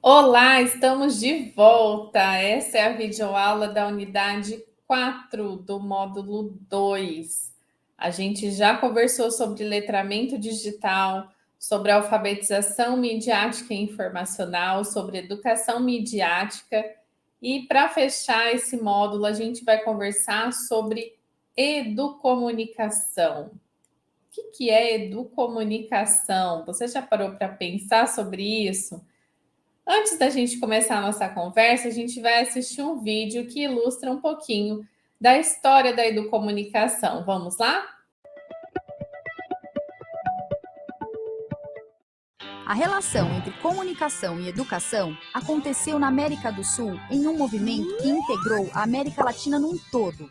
Olá, estamos de volta. Essa é a videoaula da unidade 4 do módulo 2. A gente já conversou sobre letramento digital, sobre alfabetização midiática e informacional, sobre educação midiática. E para fechar esse módulo, a gente vai conversar sobre educomunicação. O que é educomunicação? Você já parou para pensar sobre isso? Antes da gente começar a nossa conversa, a gente vai assistir um vídeo que ilustra um pouquinho da história da educomunicação. Vamos lá? A relação entre comunicação e educação aconteceu na América do Sul em um movimento que integrou a América Latina num todo.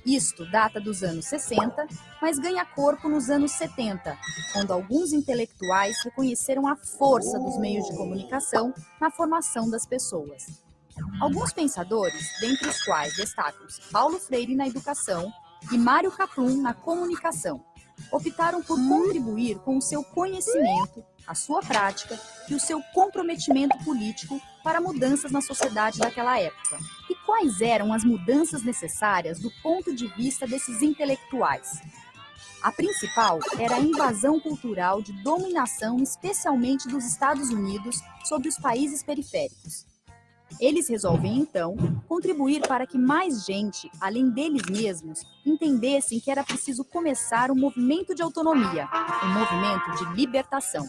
Isto data dos anos 60, mas ganha corpo nos anos 70, quando alguns intelectuais reconheceram a força dos meios de comunicação na formação das pessoas. Alguns pensadores, dentre os quais destacam-se Paulo Freire na educação e Mário Kaplun na comunicação, optaram por contribuir com o seu conhecimento, a sua prática e o seu comprometimento político para mudanças na sociedade daquela época. E quais eram as mudanças necessárias do ponto de vista desses intelectuais? A principal era a invasão cultural de dominação, especialmente dos Estados Unidos, sobre os países periféricos. Eles resolvem, então, contribuir para que mais gente, além deles mesmos, entendessem que era preciso começar um movimento de autonomia, um movimento de libertação.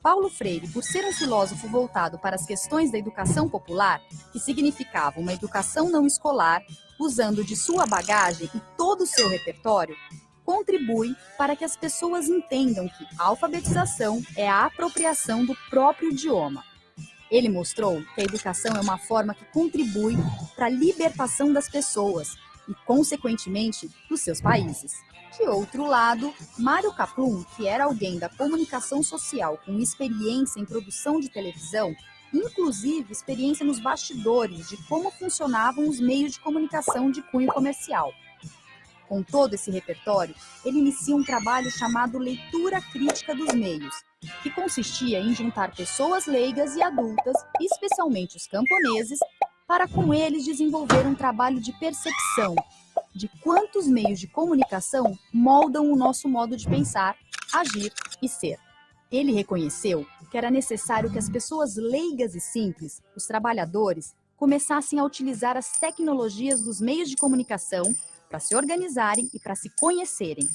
Paulo Freire, por ser um filósofo voltado para as questões da educação popular, que significava uma educação não escolar, usando de sua bagagem e todo o seu repertório, contribui para que as pessoas entendam que a alfabetização é a apropriação do próprio idioma. Ele mostrou que a educação é uma forma que contribui para a libertação das pessoas e, consequentemente, dos seus países. De outro lado, Mário Kaplun, que era alguém da comunicação social com experiência em produção de televisão, inclusive experiência nos bastidores de como funcionavam os meios de comunicação de cunho comercial. Com todo esse repertório, ele inicia um trabalho chamado Leitura Crítica dos Meios, que consistia em juntar pessoas leigas e adultas, especialmente os camponeses, para com eles desenvolver um trabalho de percepção de quantos meios de comunicação moldam o nosso modo de pensar, agir e ser. Ele reconheceu que era necessário que as pessoas leigas e simples, os trabalhadores, começassem a utilizar as tecnologias dos meios de comunicação para se organizarem e para se conhecerem.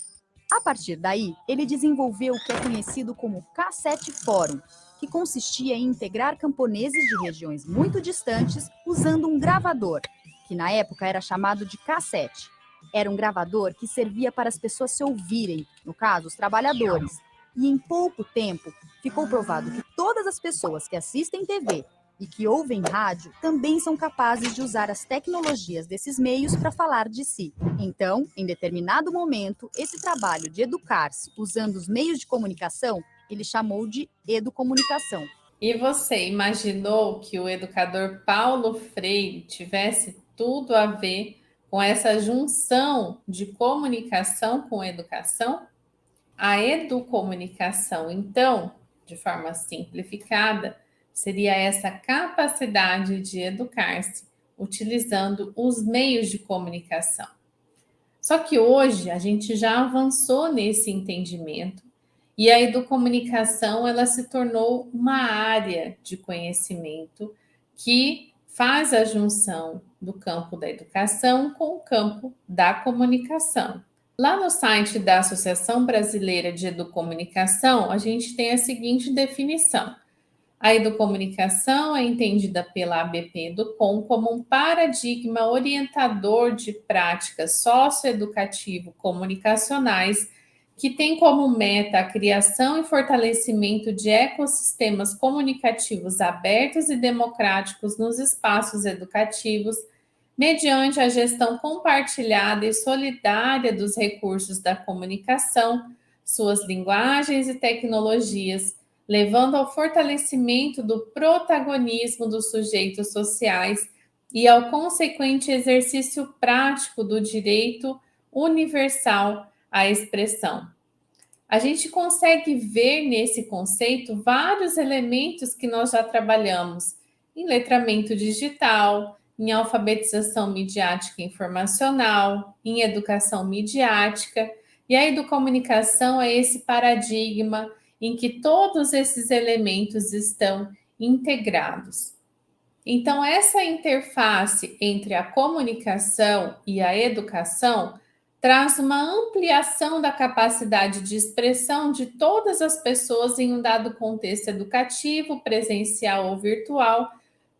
A partir daí, ele desenvolveu o que é conhecido como Cassete Fórum, que consistia em integrar camponeses de regiões muito distantes usando um gravador, que na época era chamado de cassete. Era um gravador que servia para as pessoas se ouvirem, no caso, os trabalhadores. E em pouco tempo, ficou provado que todas as pessoas que assistem TV e que ouvem rádio também são capazes de usar as tecnologias desses meios para falar de si. Então, em determinado momento, esse trabalho de educar-se usando os meios de comunicação, ele chamou de educomunicação. E você imaginou que o educador Paulo Freire tivesse tudo a ver com essa junção de comunicação com educação? A educomunicação, então, de forma simplificada, seria essa capacidade de educar-se utilizando os meios de comunicação. Só que hoje a gente já avançou nesse entendimento e a educomunicação ela se tornou uma área de conhecimento que faz a junção do campo da educação com o campo da comunicação. Lá no site da Associação Brasileira de Educomunicação, a gente tem a seguinte definição: a educomunicação é entendida pela ABP Educom como um paradigma orientador de práticas socioeducativo-comunicacionais que tem como meta a criação e fortalecimento de ecossistemas comunicativos abertos e democráticos nos espaços educativos, mediante a gestão compartilhada e solidária dos recursos da comunicação, suas linguagens e tecnologias, levando ao fortalecimento do protagonismo dos sujeitos sociais e ao consequente exercício prático do direito universal à expressão. a gente consegue ver nesse conceito vários elementos que nós já trabalhamos em letramento digital, em alfabetização midiática e informacional, em educação midiática. E a educomunicação é esse paradigma em que todos esses elementos estão integrados. Então, essa interface entre a comunicação e a educação traz uma ampliação da capacidade de expressão de todas as pessoas em um dado contexto educativo, presencial ou virtual,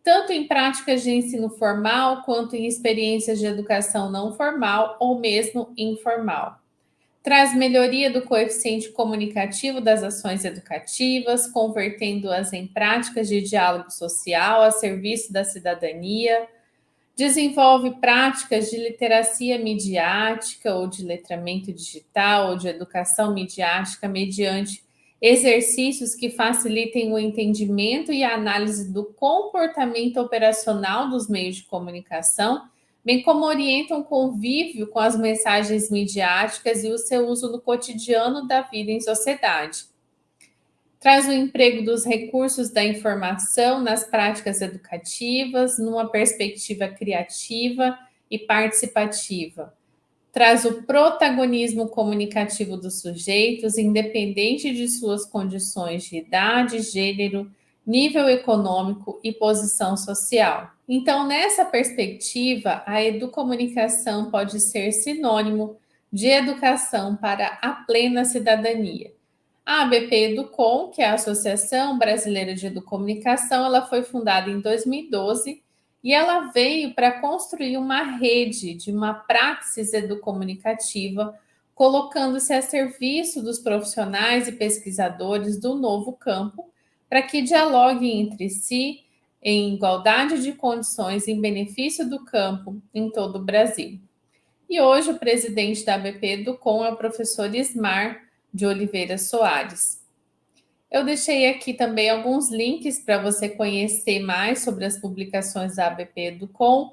tanto em práticas de ensino formal quanto em experiências de educação não formal ou mesmo informal. Traz melhoria do coeficiente comunicativo das ações educativas, convertendo-as em práticas de diálogo social a serviço da cidadania. Desenvolve práticas de literacia midiática ou de letramento digital ou de educação midiática mediante exercícios que facilitem o entendimento e a análise do comportamento operacional dos meios de comunicação, bem como orientam o convívio com as mensagens midiáticas e o seu uso no cotidiano da vida em sociedade. Traz o emprego dos recursos da informação nas práticas educativas, numa perspectiva criativa e participativa. Traz o protagonismo comunicativo dos sujeitos, independente de suas condições de idade, gênero, nível econômico e posição social. Então, nessa perspectiva, a educomunicação pode ser sinônimo de educação para a plena cidadania. A ABP Educom, que é a Associação Brasileira de Educomunicação, ela foi fundada em 2012 e ela veio para construir uma rede de uma praxis educomunicativa, colocando-se a serviço dos profissionais e pesquisadores do novo campo, para que dialoguem entre si em igualdade de condições em benefício do campo em todo o Brasil. E hoje o presidente da ABP Educom é o professor Ismar de Oliveira Soares. Eu deixei aqui também alguns links para você conhecer mais sobre as publicações da ABP Educom.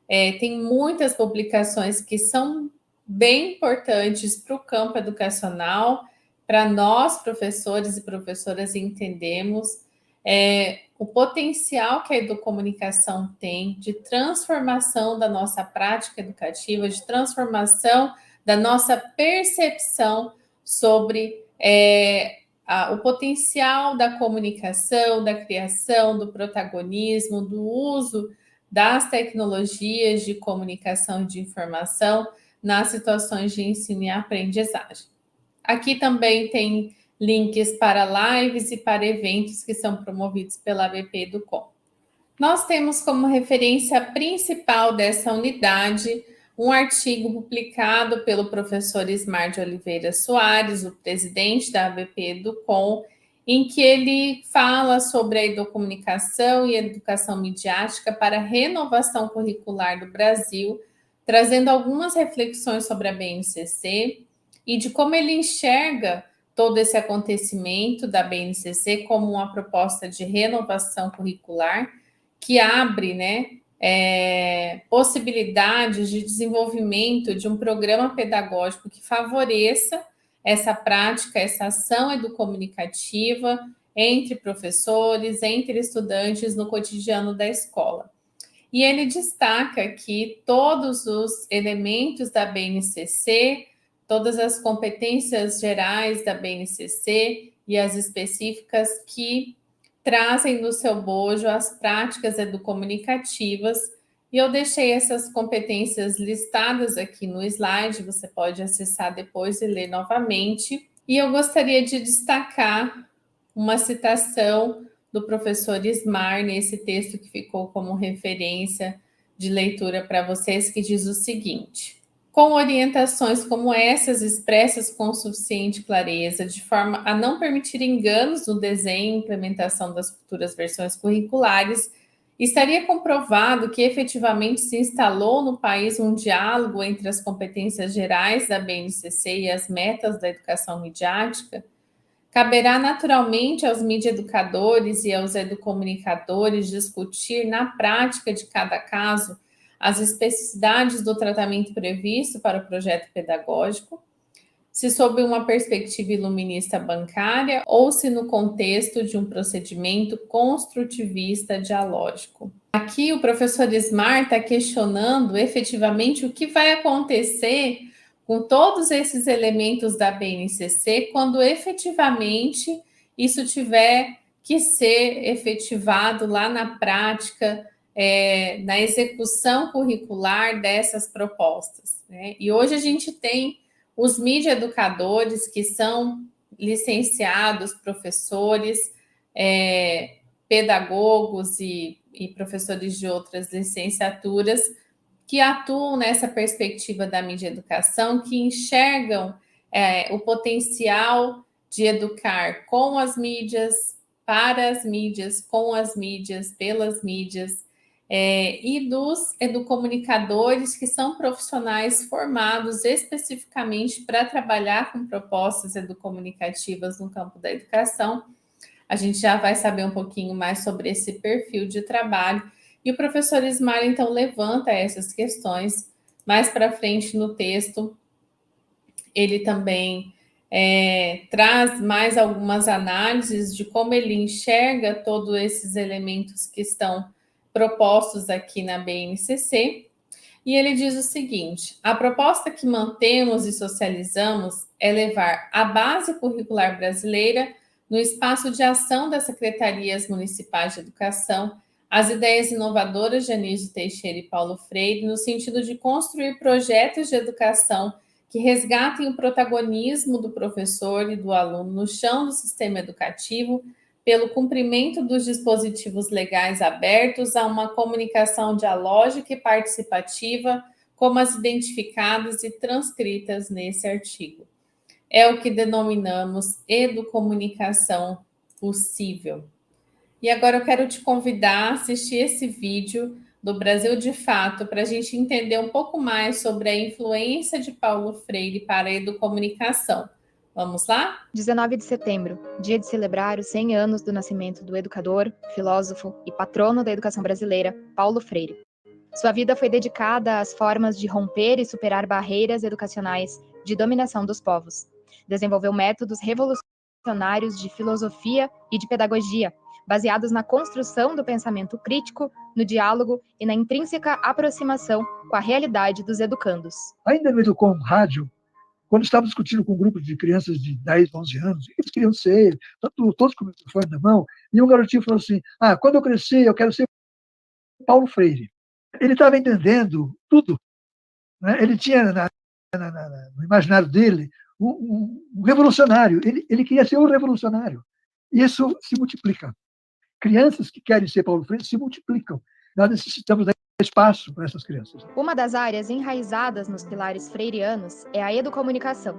Tem muitas publicações que são bem importantes para o campo educacional, para nós, professores e professoras, entendermos o potencial que a educomunicação tem de transformação da nossa prática educativa, de transformação da nossa percepção sobre o potencial da comunicação, da criação, do protagonismo, do uso das tecnologias de comunicação e de informação nas situações de ensino e aprendizagem. Aqui também tem links para lives e para eventos que são promovidos pela ABP Educom. Nós temos como referência principal dessa unidade um artigo publicado pelo professor Ismar de Oliveira Soares, o presidente da ABP Educom, em que ele fala sobre a educomunicação e a educação midiática para a renovação curricular do Brasil, trazendo algumas reflexões sobre a BNCC e de como ele enxerga todo esse acontecimento da BNCC como uma proposta de renovação curricular que abre, possibilidades de desenvolvimento de um programa pedagógico que favoreça essa prática, essa ação educomunicativa entre professores, entre estudantes no cotidiano da escola. E ele destaca que todos os elementos da BNCC, todas as competências gerais da BNCC e as específicas que trazem no seu bojo as práticas educomunicativas, e eu deixei essas competências listadas aqui no slide, você pode acessar depois e ler novamente. E eu gostaria de destacar uma citação do professor Ismar nesse texto que ficou como referência de leitura para vocês, que diz o seguinte: com orientações como essas expressas com suficiente clareza, de forma a não permitir enganos no desenho e implementação das futuras versões curriculares, estaria comprovado que efetivamente se instalou no país um diálogo entre as competências gerais da BNCC e as metas da educação midiática. Caberá naturalmente aos mídia-educadores e aos educomunicadores discutir na prática de cada caso as especificidades do tratamento previsto para o projeto pedagógico. se sob uma perspectiva iluminista bancária ou se no contexto de um procedimento construtivista dialógico. Aqui o professor Ismar está questionando efetivamente o que vai acontecer com todos esses elementos da BNCC quando efetivamente isso tiver que ser efetivado lá na prática, na execução curricular dessas propostas, né? E hoje a gente tem os mídia educadores que são licenciados, professores, pedagogos e professores de outras licenciaturas que atuam nessa perspectiva da mídia educação, que enxergam o potencial de educar com as mídias, para as mídias, com as mídias, pelas mídias, e dos educomunicadores que são profissionais formados especificamente para trabalhar com propostas educomunicativas no campo da educação. A gente já vai saber um pouquinho mais sobre esse perfil de trabalho. E o professor Ismar, então, levanta essas questões. Mais para frente no texto, ele também traz mais algumas análises de como ele enxerga todos esses elementos que estão propostos aqui na BNCC. E ele diz o seguinte: a proposta que mantemos e socializamos é levar a base curricular brasileira no espaço de ação das secretarias municipais de educação, as ideias inovadoras de Anísio Teixeira e Paulo Freire, no sentido de construir projetos de educação que resgatem o protagonismo do professor e do aluno no chão do sistema educativo, pelo cumprimento dos dispositivos legais abertos a uma comunicação dialógica e participativa, como as identificadas e transcritas nesse artigo. É o que denominamos educomunicação possível. E agora eu quero te convidar a assistir esse vídeo do Brasil de Fato para a gente entender um pouco mais sobre a influência de Paulo Freire para a educomunicação. Vamos lá? 19 de setembro, dia de celebrar os 100 anos do nascimento do educador, filósofo e patrono da educação brasileira, Paulo Freire. Sua vida foi dedicada às formas de romper e superar barreiras educacionais de dominação dos povos. Desenvolveu métodos revolucionários de filosofia e de pedagogia, baseados na construção do pensamento crítico, no diálogo e na intrínseca aproximação com a realidade dos educandos. Ainda no Educom Rádio, quando estávamos discutindo com um grupo de crianças de 10, 11 anos, eles queriam ser, todos com o microfone na mão, e um garotinho falou assim: quando eu crescer, eu quero ser Paulo Freire. Ele estava entendendo tudo, né? Ele tinha no imaginário dele um revolucionário, ele queria ser um revolucionário. E isso se multiplica. Crianças que querem ser Paulo Freire se multiplicam. Nós necessitamos dar espaço para essas crianças. Uma das áreas enraizadas nos pilares freirianos é a educomunicação,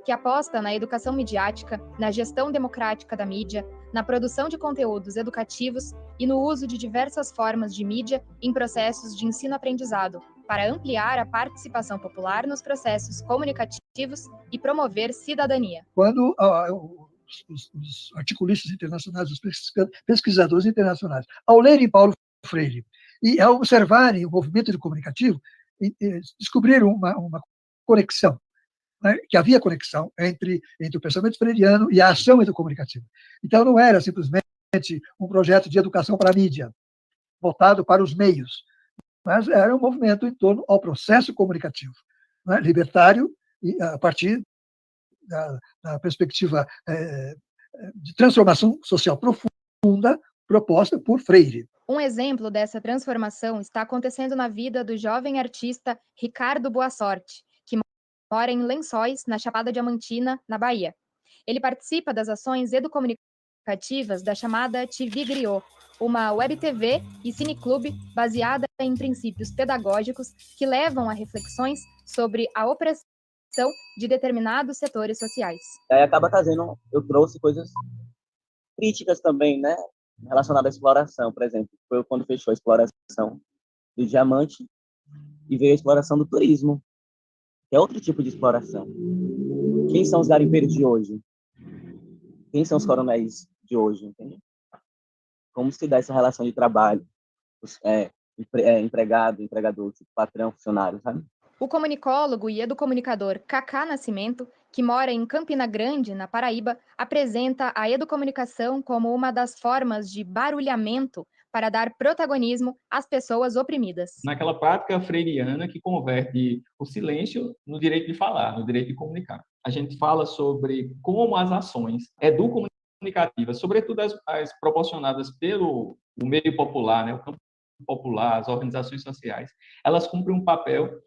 que aposta na educação midiática, na gestão democrática da mídia, na produção de conteúdos educativos e no uso de diversas formas de mídia em processos de ensino-aprendizado, para ampliar a participação popular nos processos comunicativos e promover cidadania. Quando os articulistas internacionais, os pesquisadores internacionais, ao lerem Paulo Freire e ao observarem o movimento comunicativo, descobriram uma conexão, né? Que havia conexão entre o pensamento freiriano e a ação educomunicativa. Então, não era simplesmente um projeto de educação para a mídia, voltado para os meios, mas era um movimento em torno ao processo comunicativo, né? Libertário, e a partir da perspectiva de transformação social profunda proposta por Freire. Um exemplo dessa transformação está acontecendo na vida do jovem artista Ricardo Boa Sorte, que mora em Lençóis, na Chapada Diamantina, na Bahia. Ele participa das ações educomunicativas da chamada TV Griot, uma web TV e cineclube baseada em princípios pedagógicos que levam a reflexões sobre a opressão de determinados setores sociais. Aí acaba trazendo, eu trouxe coisas críticas também, né, relacionadas à exploração, por exemplo, foi quando fechou a exploração do diamante e veio a exploração do turismo, que é outro tipo de exploração. Quem são os garimpeiros de hoje? Quem são os coronéis de hoje, entende? Como se dá essa relação de trabalho, empregado, empregador, tipo, patrão, funcionário, sabe? O comunicólogo e educomunicador Cacá Nascimento que mora em Campina Grande, na Paraíba, apresenta a educomunicação como uma das formas de barulhamento para dar protagonismo às pessoas oprimidas. Naquela prática freiriana que converte o silêncio no direito de falar, no direito de comunicar. A gente fala sobre como as ações educomunicativas, sobretudo as proporcionadas pelo meio popular, né, o campo popular, as organizações sociais, elas cumprem um papel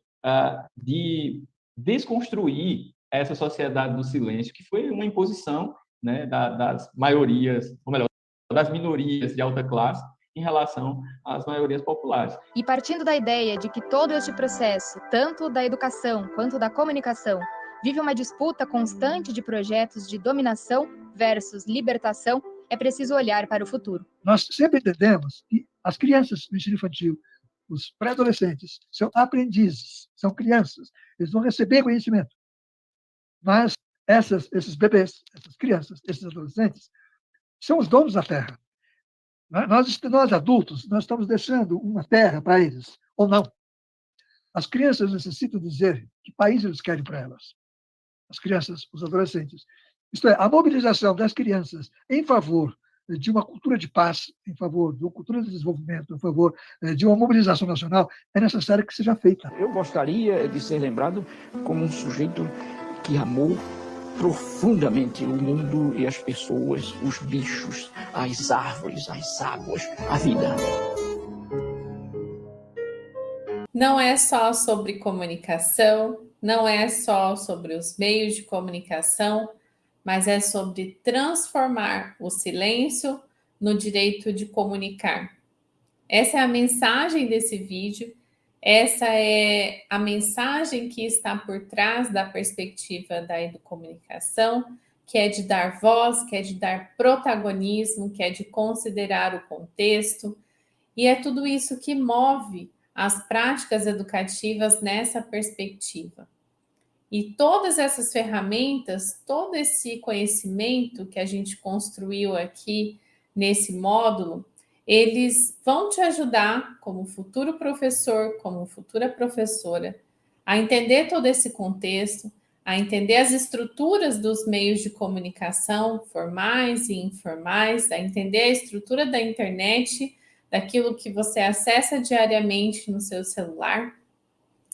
de desconstruir essa sociedade do silêncio, que foi uma imposição, né, das maiorias, ou melhor, das minorias de alta classe, em relação às maiorias populares. E partindo da ideia de que todo este processo, tanto da educação quanto da comunicação, vive uma disputa constante de projetos de dominação versus libertação, é preciso olhar para o futuro. Nós sempre entendemos que as crianças do ensino infantil, os pré-adolescentes, são aprendizes, são crianças, eles vão receber conhecimento. Mas esses bebês, essas crianças, esses adolescentes, são os donos da terra. Nós adultos, nós estamos deixando uma terra para eles, ou não. As crianças necessitam dizer que país eles querem para elas. As crianças, os adolescentes. Isto é, a mobilização das crianças em favor de uma cultura de paz, em favor de uma cultura de desenvolvimento, em favor de uma mobilização nacional, é necessário que seja feita. Eu gostaria de ser lembrado como um sujeito que amou profundamente o mundo e as pessoas, os bichos, as árvores, as águas, a vida. Não é só sobre comunicação, não é só sobre os meios de comunicação, mas é sobre transformar o silêncio no direito de comunicar. Essa é a mensagem desse vídeo, essa é a mensagem que está por trás da perspectiva da educomunicação, que é de dar voz, que é de dar protagonismo, que é de considerar o contexto, e é tudo isso que move as práticas educativas nessa perspectiva. E todas essas ferramentas, todo esse conhecimento que a gente construiu aqui nesse módulo, eles vão te ajudar, como futuro professor, como futura professora, a entender todo esse contexto, a entender as estruturas dos meios de comunicação, formais e informais, a entender a estrutura da internet, daquilo que você acessa diariamente no seu celular,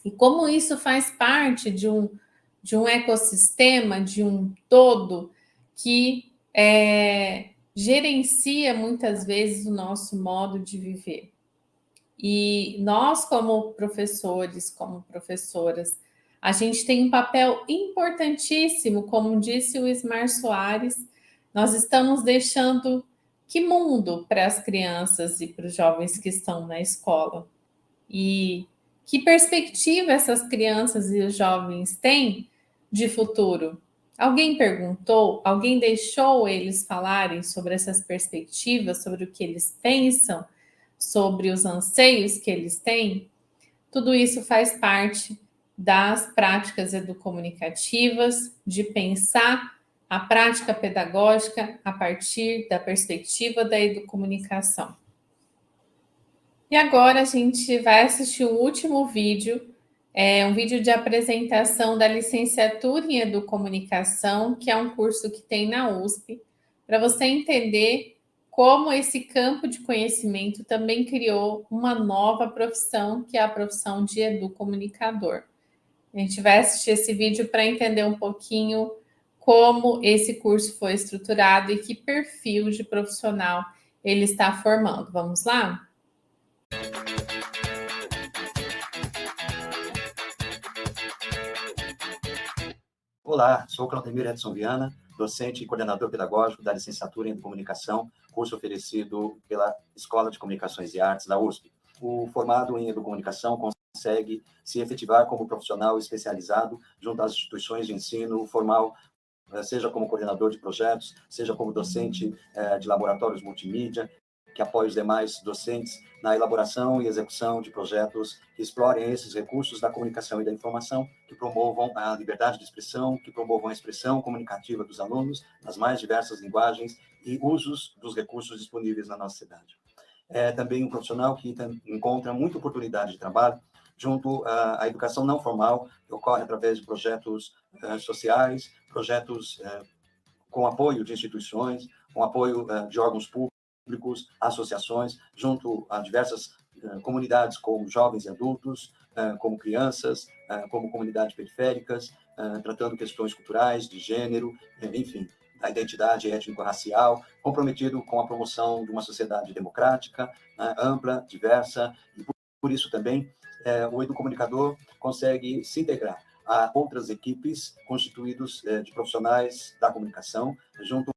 e como isso faz parte de um ecossistema, de um todo que gerencia muitas vezes o nosso modo de viver. E nós, como professores, como professoras, a gente tem um papel importantíssimo, como disse o Ismar Soares, nós estamos deixando que mundo para as crianças e para os jovens que estão na escola? E que perspectiva essas crianças e os jovens têm de futuro? Alguém perguntou? Alguém deixou eles falarem sobre essas perspectivas, sobre o que eles pensam, sobre os anseios que eles têm? Tudo isso faz parte das práticas educomunicativas, de pensar a prática pedagógica a partir da perspectiva da educomunicação. E agora a gente vai assistir o último vídeo, um vídeo de apresentação da licenciatura em Educomunicação, que é um curso que tem na USP, para você entender como esse campo de conhecimento também criou uma nova profissão, que é a profissão de educomunicador. A gente vai assistir esse vídeo para entender um pouquinho como esse curso foi estruturado e que perfil de profissional ele está formando. Vamos lá? Olá, sou Claudemir Edson Viana, docente e coordenador pedagógico da licenciatura em Educomunicação, curso oferecido pela Escola de Comunicações e Artes da USP. O formado em Educomunicação consegue se efetivar como profissional especializado junto às instituições de ensino formal, seja como coordenador de projetos, seja como docente de laboratórios multimídia, que apoia os demais docentes na elaboração e execução de projetos que explorem esses recursos da comunicação e da informação, que promovam a liberdade de expressão, que promovam a expressão comunicativa dos alunos nas mais diversas linguagens e usos dos recursos disponíveis na nossa cidade. É também um profissional que encontra muita oportunidade de trabalho junto à educação não formal, que ocorre através de projetos sociais, projetos com apoio de instituições, com apoio de órgãos públicos, associações, junto a diversas comunidades, como jovens e adultos, como crianças, como comunidades periféricas, tratando questões culturais, de gênero, enfim, da identidade étnico-racial, comprometido com a promoção de uma sociedade democrática, ampla, diversa, e por isso também o educomunicador consegue se integrar a outras equipes constituídos de profissionais da comunicação, junto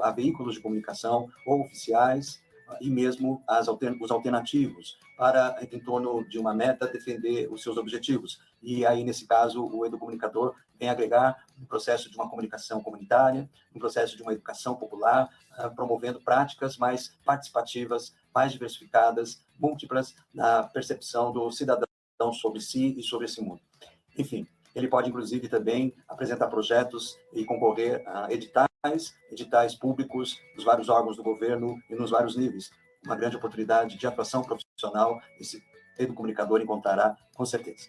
a veículos de comunicação ou oficiais, e mesmo os alternativos, para, em torno de uma meta, defender os seus objetivos. E aí, nesse caso, o educomunicador vem agregar um processo de uma comunicação comunitária, um processo de uma educação popular, promovendo práticas mais participativas, mais diversificadas, múltiplas, na percepção do cidadão sobre si e sobre esse mundo. Enfim, ele pode, inclusive, também apresentar projetos e concorrer a editais públicos nos vários órgãos do governo e nos vários níveis. Uma grande oportunidade de atuação profissional, esse educomunicador encontrará, com certeza.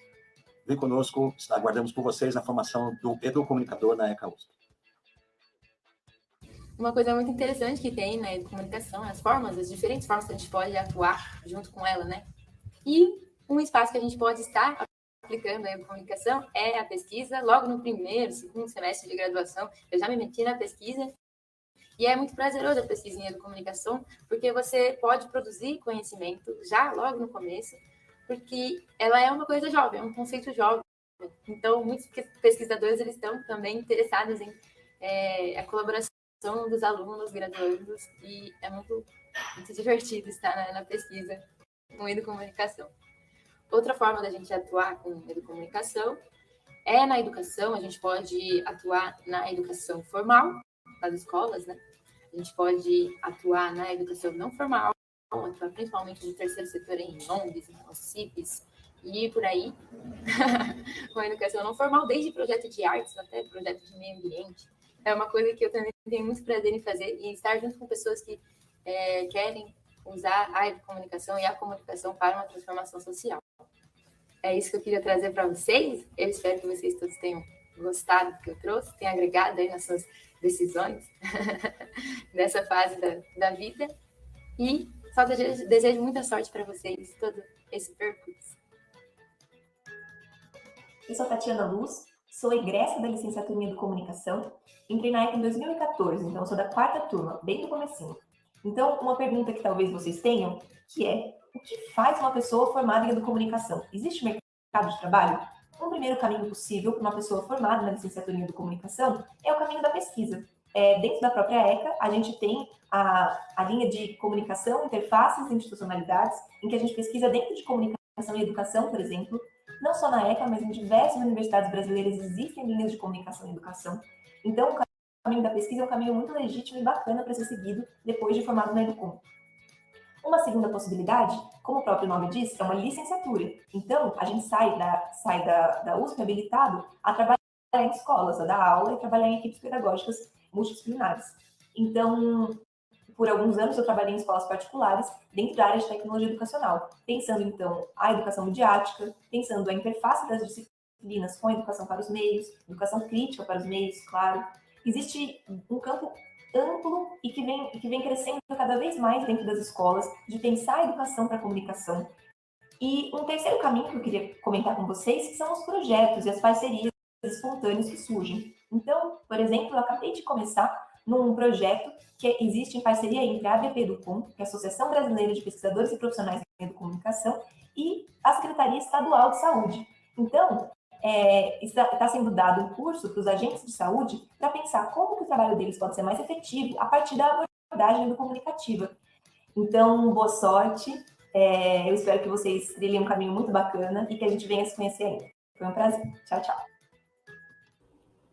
Vem conosco, aguardamos por vocês na formação do educomunicador na ECA USP. Uma coisa muito interessante que tem na educomunicação, as diferentes formas que a gente pode atuar junto com ela, né? E um espaço que a gente pode estar aplicando a comunicação é a pesquisa. Logo no primeiro, segundo semestre de graduação, eu já me meti na pesquisa, e é muito prazeroso a pesquisa em educomunicação, porque você pode produzir conhecimento já logo no começo, porque ela é uma coisa jovem, é um conceito jovem. Então, muitos pesquisadores eles estão também interessados em a colaboração dos alunos, graduandos, e é muito divertido estar na pesquisa com educomunicação. Outra forma da gente atuar com educomunicação é na educação. A gente pode atuar na educação formal, das escolas, né? A gente pode atuar na educação não formal, atuar principalmente no terceiro setor em ONGs, em OCIPs e por aí, com a educação não formal, desde projeto de artes até projeto de meio ambiente. É uma coisa que eu também tenho muito prazer em fazer, e estar junto com pessoas que querem usar a educomunicação e a comunicação para uma transformação social. É isso que eu queria trazer para vocês. Eu espero que vocês todos tenham gostado do que eu trouxe, tenham agregado aí nas suas decisões nessa fase da vida. E só desejo muita sorte para vocês, todo esse percurso. Eu sou Tatiana Luz, sou egressa da licenciatura em Educomunicação. Entrei na ECA em 2014, então eu sou da 4ª turma, bem do comecinho. Então, uma pergunta que talvez vocês tenham, que é: o que faz uma pessoa formada em educomunicação? Existe mercado de trabalho? Um primeiro caminho possível para uma pessoa formada na licenciatura em educomunicação é o caminho da pesquisa. Dentro da própria ECA, a gente tem a linha de comunicação, interfaces e institucionalidades, em que a gente pesquisa dentro de comunicação e educação, por exemplo. Não só na ECA, mas em diversas universidades brasileiras existem linhas de comunicação e educação. Então, o caminho da pesquisa é um caminho muito legítimo e bacana para ser seguido depois de formado na Educom. Uma segunda possibilidade, como o próprio nome diz, é uma licenciatura. Então, a gente sai da USP habilitado a trabalhar em escolas, a dar aula e trabalhar em equipes pedagógicas multidisciplinares. Então, por alguns anos eu trabalhei em escolas particulares dentro da área de tecnologia educacional, pensando então a educação midiática, pensando a interface das disciplinas com a educação para os meios, educação crítica para os meios, claro. Existe um campo amplo e que vem crescendo cada vez mais dentro das escolas, de pensar a educação para a comunicação. E um terceiro caminho que eu queria comentar com vocês, que são os projetos e as parcerias espontâneas que surgem. Então, por exemplo, eu acabei de começar num projeto que existe em parceria entre a ABP Educom, que é a Associação Brasileira de Pesquisadores e Profissionais em Educomunicação, e a Secretaria Estadual de Saúde. Então, está sendo dado um curso para os agentes de saúde para pensar como que o trabalho deles pode ser mais efetivo a partir da abordagem educomunicativa. Então, boa sorte. Eu espero que vocês trilhem um caminho muito bacana e que a gente venha se conhecer ainda. Foi um prazer. Tchau, tchau.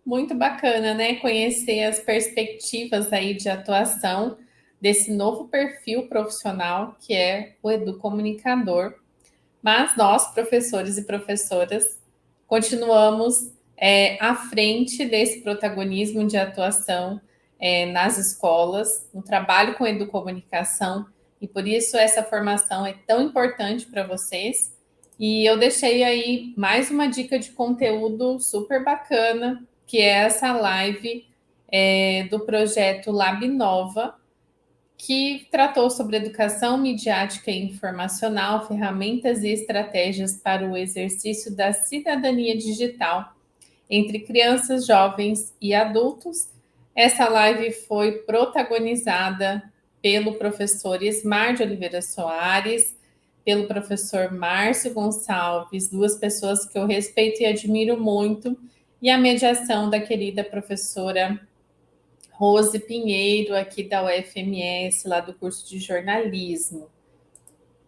Muito bacana, né? Conhecer as perspectivas aí de atuação desse novo perfil profissional que é o educomunicador. Mas nós, professores e professoras, continuamos à frente desse protagonismo de atuação nas escolas, no trabalho com educomunicação, e por isso essa formação é tão importante para vocês. E eu deixei aí mais uma dica de conteúdo super bacana, que é essa live do projeto Lab Nova, que tratou sobre educação midiática e informacional, ferramentas e estratégias para o exercício da cidadania digital entre crianças, jovens e adultos. Essa live foi protagonizada pelo professor Ismar de Oliveira Soares, pelo professor Márcio Gonçalves, duas pessoas que eu respeito e admiro muito, e a mediação da querida professora Rose Pinheiro, aqui da UFMS, lá do curso de jornalismo.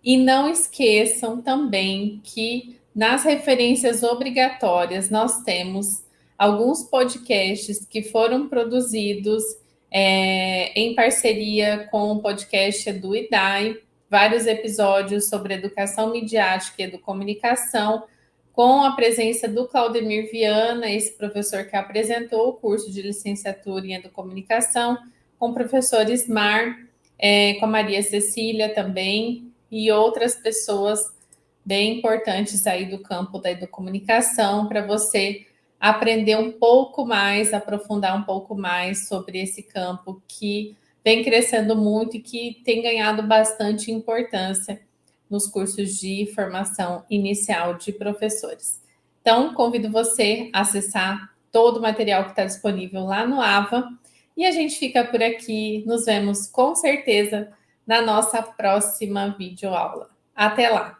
E não esqueçam também que nas referências obrigatórias nós temos alguns podcasts que foram produzidos em parceria com o podcast do IDAI, vários episódios sobre educação midiática e educomunicação, com a presença do Claudemir Viana, esse professor que apresentou o curso de licenciatura em educomunicação, com o professor Ismar, com a Maria Cecília também, e outras pessoas bem importantes aí do campo da educomunicação, para você aprender um pouco mais, aprofundar um pouco mais sobre esse campo que vem crescendo muito e que tem ganhado bastante importância nos cursos de formação inicial de professores. Então, convido você a acessar todo o material que está disponível lá no AVA, e a gente fica por aqui. Nos vemos com certeza na nossa próxima videoaula. Até lá!